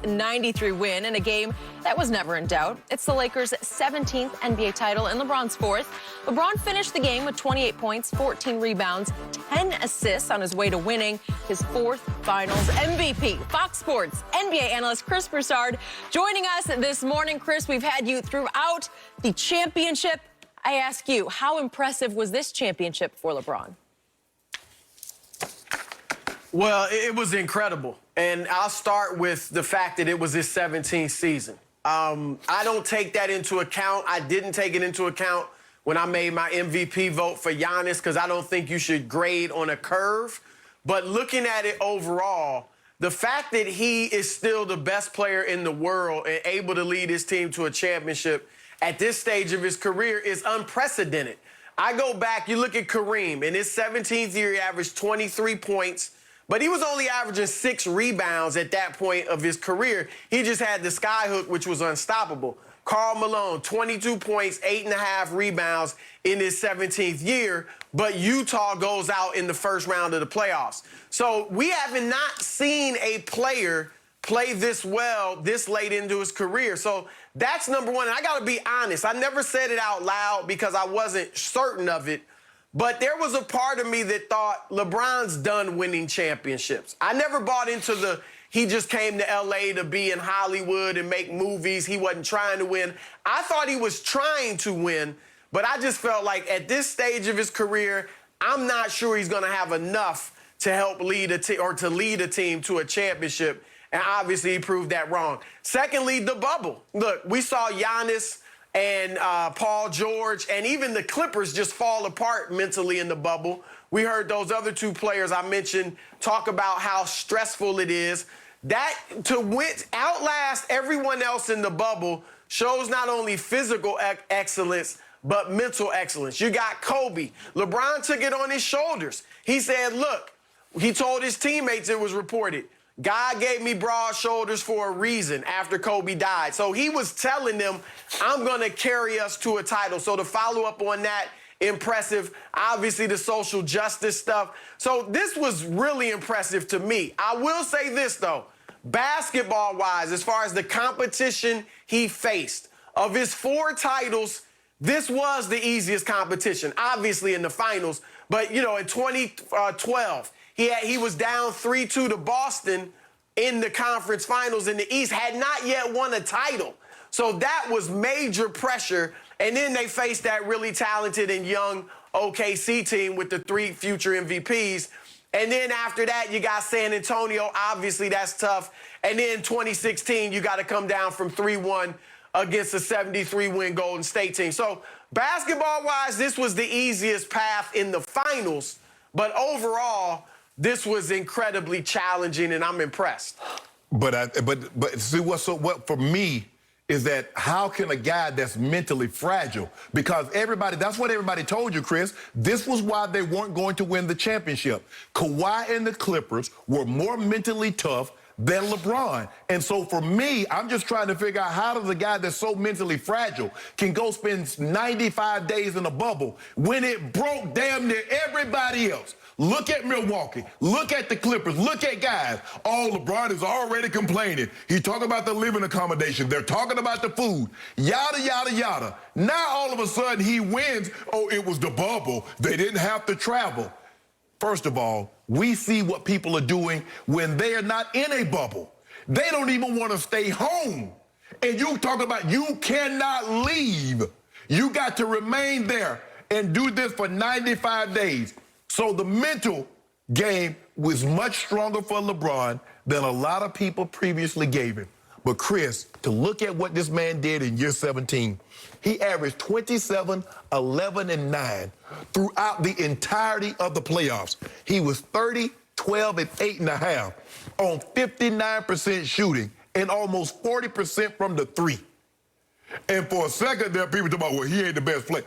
93 win in a game that was never in doubt. It's the Lakers' 17th NBA title and LeBron's 4th. LeBron finished the game with 28 points, 14 rebounds, 10 assists on his way to winning his 4th Finals MVP. Fox Sports NBA analyst Chris Broussard joining us this morning. Chris, we've had you throughout the championship. I ask you, how impressive was this championship for LeBron? Well, it was incredible. And I'll start with the fact that it was his 17th season. I don't take that into account. I didn't take it into account when I made my MVP vote for Giannis because I don't think you should grade on a curve. But looking at it overall, the fact that he is still the best player in the world and able to lead his team to a championship at this stage of his career is unprecedented. I go back, you look at Kareem. In his 17th year, he averaged 23 points. But he was only averaging 6 rebounds at that point of his career. He just had the skyhook, which was unstoppable. Karl Malone, 22 points, 8.5 rebounds in his 17th year, but Utah goes out in the first round of the playoffs. So we haven't not seen a player play this well this late into his career. So that's number one. And I got to be honest. I never said it out loud because I wasn't certain of it. But there was a part of me that thought LeBron's done winning championships. I never bought into he just came to L.A. to be in Hollywood and make movies. He wasn't trying to win. I thought he was trying to win, but I just felt like at this stage of his career, I'm not sure he's going to have enough to help lead a team or to lead a team to a championship. And obviously he proved that wrong. Secondly, the bubble. Look, we saw Giannis and Paul George, and even the Clippers just fall apart mentally in the bubble. We heard those other 2 players I mentioned talk about how stressful it is. That to outlast everyone else in the bubble shows not only physical excellence, but mental excellence. You got Kobe. LeBron took it on his shoulders. He said, look, he told his teammates, it was reported, God gave me broad shoulders for a reason after Kobe died. So he was telling them, I'm going to carry us to a title. So to follow up on that, impressive. Obviously, the social justice stuff. So this was really impressive to me. I will say this, though. Basketball-wise, as far as the competition he faced, of his 4 titles, this was the easiest competition, obviously in the finals. But, you know, in 2012, he was down 3-2 to Boston in the conference finals in the East, had not yet won a title. So that was major pressure. And then they faced that really talented and young OKC team with the 3 future MVPs. And then after that, you got San Antonio. Obviously, that's tough. And then 2016, you got to come down from 3-1 against a 73-win Golden State team. So basketball-wise, this was the easiest path in the finals. But overall, this was incredibly challenging, and I'm impressed. But see, what for me is that how can a guy that's mentally fragile, because that's what everybody told you, Chris. This was why they weren't going to win the championship. Kawhi and the Clippers were more mentally tough than LeBron. And so for me, I'm just trying to figure out how does a guy that's so mentally fragile can go spend 95 days in a bubble when it broke damn near everybody else. Look at Milwaukee. Look at the Clippers. Look at guys. Oh, LeBron is already complaining. He's talking about the living accommodation. They're talking about the food. Yada, yada, yada. Now, all of a sudden, he wins. Oh, it was the bubble. They didn't have to travel. First of all, we see what people are doing when they are not in a bubble. They don't even want to stay home. And you talk about you cannot leave. You got to remain there and do this for 95 days. So the mental game was much stronger for LeBron than a lot of people previously gave him. But, Chris, to look at what this man did in year 17, he averaged 27, 11, and 9 throughout the entirety of the playoffs. He was 30, 12, and 8.5 on 59% shooting and almost 40% from the 3. And for a second there, people talk about, well, he ain't the best player.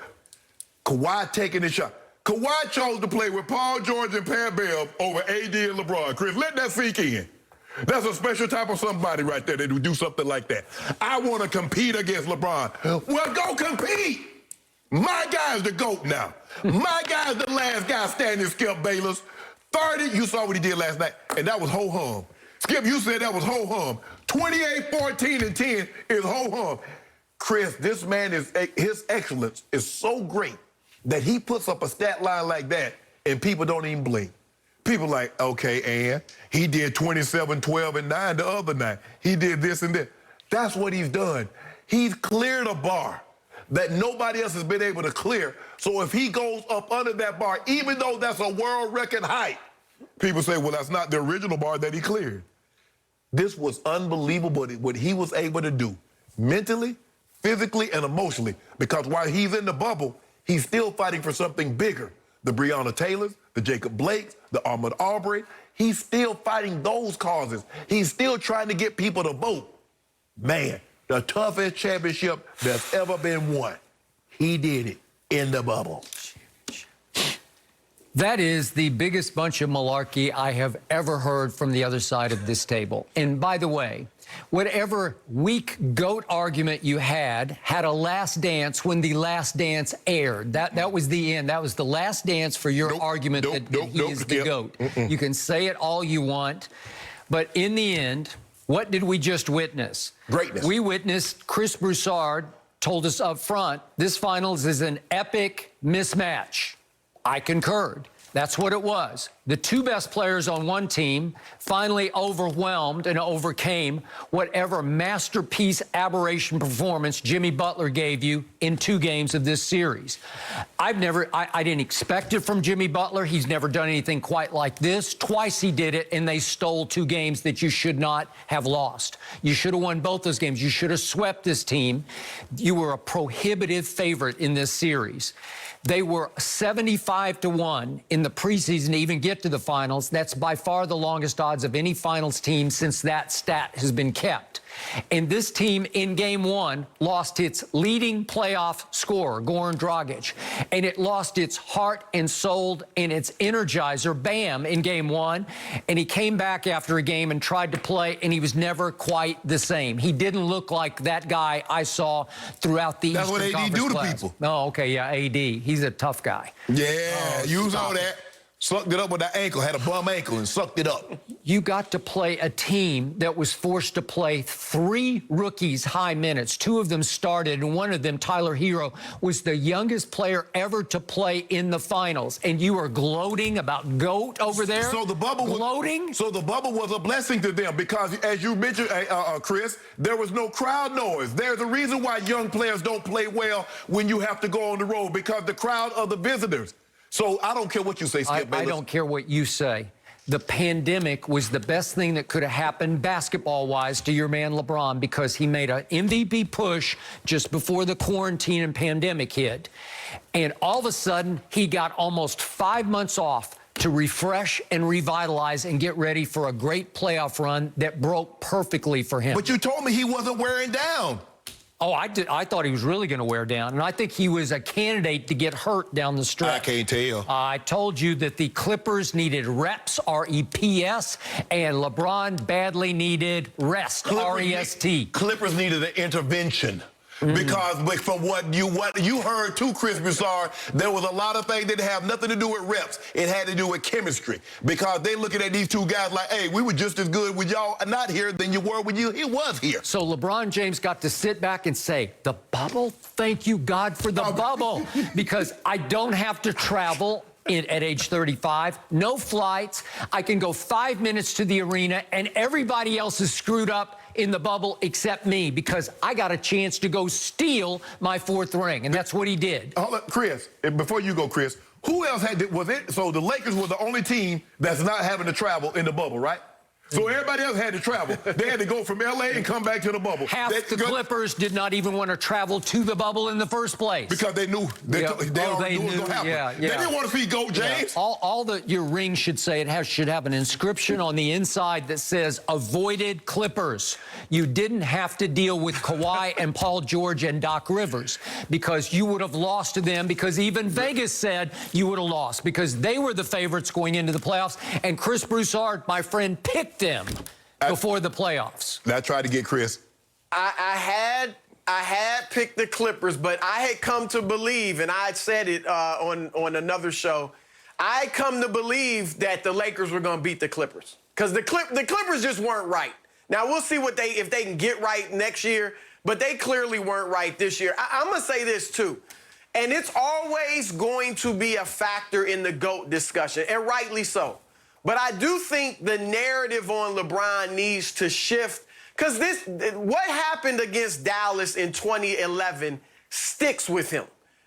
Kawhi taking his shot. Kawhi chose to play with Paul George and Pat Bev over AD and LeBron. Chris, let that sink in. That's a special type of somebody right there that would do something like that. I want to compete against LeBron. Well, go compete. My guy's the GOAT now. My guy's the last guy standing, Skip Bayless. 30, you saw what he did last night, and that was ho-hum. Skip, you said that was ho-hum. 28, 14, and 10 is ho-hum. Chris, this man his excellence is so great that he puts up a stat line like that and people don't even blink. People like, okay, and he did 27, 12, and 9 the other night. He did this and that. That's what he's done. He's cleared a bar that nobody else has been able to clear. So if he goes up under that bar, even though that's a world record height, people say, well, that's not the original bar that he cleared. This was unbelievable what he was able to do mentally, physically, and emotionally, because while he's in the bubble, he's still fighting for something bigger. The Breonna Taylors, the Jacob Blakes, the Ahmaud Arbery, he's still fighting those causes. He's still trying to get people to vote. Man, the toughest championship that's ever been won. He did it in the bubble. That is the biggest bunch of malarkey I have ever heard from the other side of this table. And by the way, whatever weak GOAT argument you had a last dance when the last dance aired. That was the end. That was the last dance for your argument that he is the GOAT. You can say it all you want, but in the end, what did we just witness? Greatness. We witnessed Chris Broussard told us up front, this finals is an epic mismatch. I concurred. That's what it was. The two best players on one team finally overwhelmed and overcame whatever masterpiece aberration performance Jimmy Butler gave you in 2 games of this series. I didn't expect it from Jimmy Butler. He's never done anything quite like this. Twice he did it, and they stole 2 games that you should not have lost. You should have won both those games. You should have swept this team. You were a prohibitive favorite in this series. They were 75-1 in the preseason to even get to the finals. That's by far the longest odds of any finals team since that stat has been kept. And this team in Game 1 lost its leading playoff scorer, Goran Dragic, and it lost its heart and soul and its energizer, Bam, in Game 1. And he came back after a game and tried to play, and he was never quite the same. He didn't look like that guy I saw throughout the Eastern Conference. That's what AD do to class. people. Oh, okay, yeah, AD. He's a tough guy. Yeah, you know that. Sucked it up with that ankle, had a bum ankle and sucked it up. You got to play a team that was forced to play 3 rookies high minutes. 2 of them started, and one of them, Tyler Hero, was the youngest player ever to play in the finals. And you are gloating about GOAT over there? So the bubble gloating? So the bubble was a blessing to them because, as you mentioned, Chris, there was no crowd noise. There's a reason why young players don't play well when you have to go on the road, because the crowd are the visitors. So I don't care what you say, Skip Bayless. I don't care what you say. The pandemic was the best thing that could have happened basketball-wise to your man LeBron, because he made an MVP push just before the quarantine and pandemic hit. And all of a sudden, he got almost 5 months off to refresh and revitalize and get ready for a great playoff run that broke perfectly for him. But you told me he wasn't wearing down. Oh, I did. I thought he was really going to wear down, and I think he was a candidate to get hurt down the stretch. I can't tell. I told you that the Clippers needed reps, R-E-P-S, and LeBron badly needed rest, R-E-S-T. Clippers needed an intervention. Because from what you heard too, Chris Broussard, there was a lot of things that have nothing to do with reps. It had to do with chemistry. Because they looking at these 2 guys like, hey, we were just as good with y'all not here than you were when he was here. So LeBron James got to sit back and say, the bubble? Thank you, God, for the bubble. Because I don't have to travel at age 35, no flights. I can go 5 minutes to the arena, and everybody else is screwed up in the bubble except me, because I got a chance to go steal my 4th ring, and that's what he did. Hold up, Chris, before you go, Chris, who else was it? So the Lakers were the only team that's not having to travel in the bubble, right? So everybody else had to travel. They had to go from L.A. and come back to the bubble. Half the Clippers did not even want to travel to the bubble in the first place. Because they knew they already knew it was going to happen. They didn't want to see GOAT James. Your ring should say should have an inscription on the inside that says, avoided Clippers. You didn't have to deal with Kawhi and Paul George and Doc Rivers, because you would have lost to them, because even Vegas said you would have lost, because they were the favorites going into the playoffs, and Chris Broussard, my friend, picked them before the playoffs. I tried to get Chris. I had picked the Clippers, but I had come to believe, and I had said it on another show, I had come to believe that the Lakers were going to beat the Clippers, because the Clippers just weren't right. Now, we'll see if they can get right next year, but they clearly weren't right this year. I'm going to say this, too, and it's always going to be a factor in the GOAT discussion, and rightly so. But I do think the narrative on LeBron needs to shift, because what happened against Dallas in 2011 sticks with him,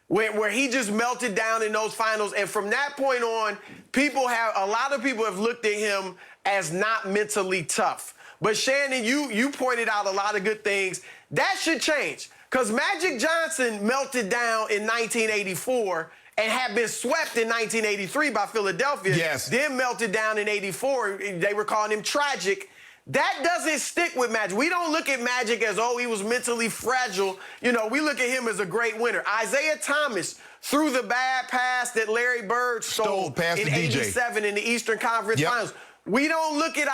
where he just melted down in those finals. And from that point on, a lot of people have looked at him as not mentally tough. But Shannon, you pointed out a lot of good things. That should change, because Magic Johnson melted down in 1984 and had been swept in 1983 by Philadelphia. Yes. Then melted down in 84. They were calling him tragic. That doesn't stick with Magic. We don't look at Magic as, oh, he was mentally fragile. You know, we look at him as a great winner. Isaiah Thomas threw the bad pass that Larry Bird stole past in the DJ. '87 in the Eastern Conference Finals. We don't look at